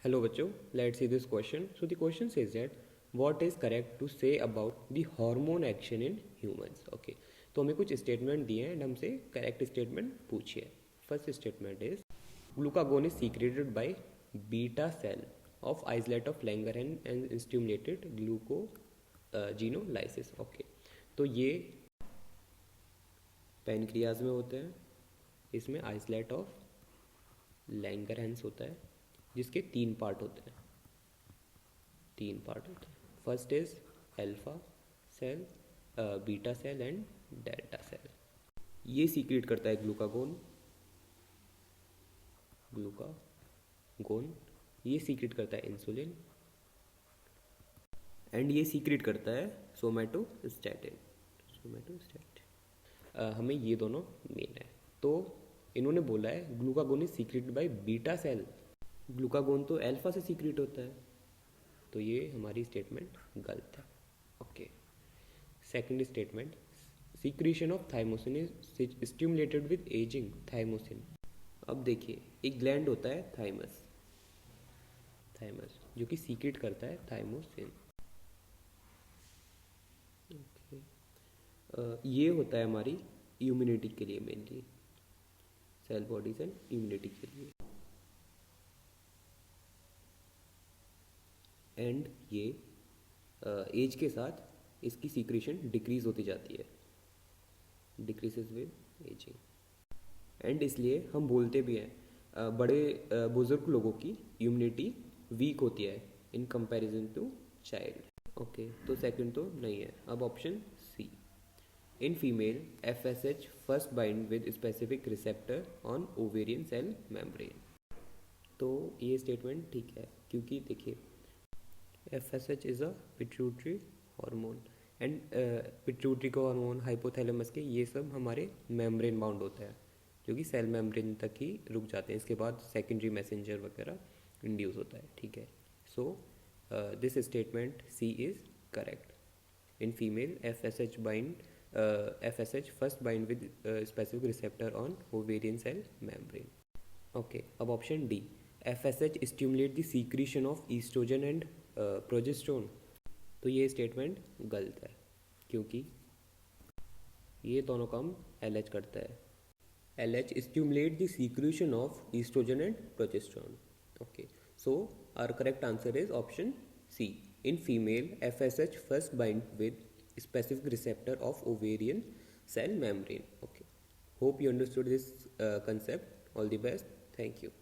Hello बच्चों, let's see this question. So the question says that what is correct to say about the hormone action in humans? Okay, तो हमें कुछ statement दिए हैं and हमसे correct statement पूछिए. First statement is glucagon is secreted by beta cell of islet of Langerhans and stimulated glycogenolysis. Okay, तो ये pancreas में होते हैं. इसमें आइसलेट ऑफ लैंगरहैंस होता है जिसके तीन पार्ट होते हैं. First is alpha cell, beta cell and delta cell. ये सीक्रेट करता है ग्लूकागोन. ये सीक्रेट करता है इंसुलिन एंड ये सीक्रेट करता है सोमैटोस्टैटिन. हमें ये दोनों मेन है. तो इन्होंने बोला है glucagon is secreted by beta cell. Glucagon तो अल्फा से सीक्रेट होता है, तो ये हमारी स्टेटमेंट गलत है. Okay, second statement, secretion of thymosin is stimulated with ageing. Thymosin, अब देखिए एक ग्लैंड होता है थाइमस जो कि सीक्रेट करता है थाइमोसिन. ये होता है हमारी इम्यूनिटी के लिए, mainly cell bodies and immunity के लिए. एंड ये एज के साथ इसकी सीक्रेशन डिक्रीज होती जाती है, डिक्रीजेस विद एजिंग. एंड इसलिए हम बोलते भी हैं बड़े बुजुर्ग लोगों की इम्यूनिटी वीक होती है in comparison to child. Okay, तो सेकंड तो नहीं है. अब option C, in female FSH first bind with specific receptor on ovarian cell membrane. तो ये स्टेटमेंट ठीक है, क्योंकि देखिए FSH is a pituitary hormone and pituitary का हार्मोन, हाइपोथैलेमस के, ये सब हमारे मेम्ब्रेन बाउंड होता है जो कि सेल मेम्ब्रेन तक ही रुक जाते हैं. इसके बाद सेकेंडरी मैसेंजर वगैरह इंड्यूस होता है. ठीक है, so this statement C is correct. In female FSH first bind with specific receptor on ovarian cell membrane. Okay, अब option D, FSH stimulate the secretion of oestrogen and progesterone. तो ये statement गलत है, क्योंकि ये दोनों काम LH करता है. LH stimulate the secretion of oestrogen and progesterone. Okay, so our correct answer is option C. In female FSH first bind with specific receptor of ovarian cell membrane. Okay, hope you understood this concept. All the best. Thank you.